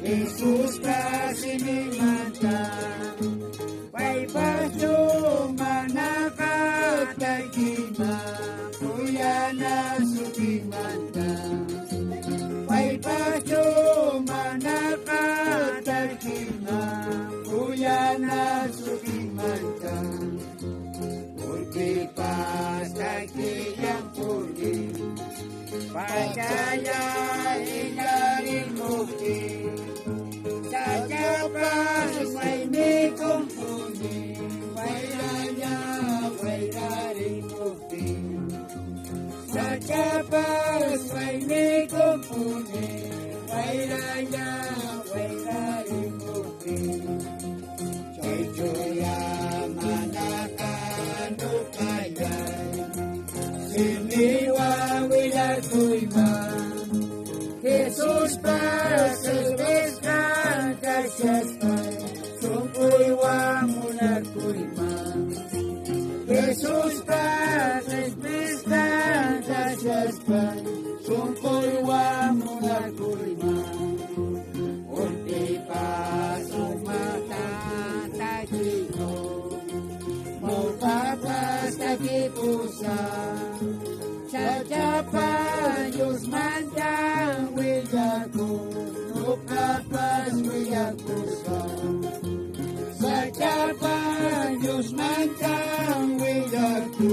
Jesus kasi mimanta, pay paso manakat kay kima, kuya na sukimanta. Pay paso manakat kay kima, kuya na sukimanta. Pulpi pas kay kiyang pulpi, pagkaya ilarin mukti. Sajapas may may kumpuni, may raya, may daring mukti. Sajapas may may kumpuni, may raya, may daring mukti. Choy-choya manakano kayay, siniwa wilar kuima. Jesus pases gracias Pai, sumpuy wa muna kuima. Jesus pases gracias Pai, sumpuy wa muna kuima. Unti pa sumata takino, mau papas takipusa. Sajapa Diyos mandang wiyaku, lukapas wiyaku sa. Sajapa Diyos mandang wiyaku,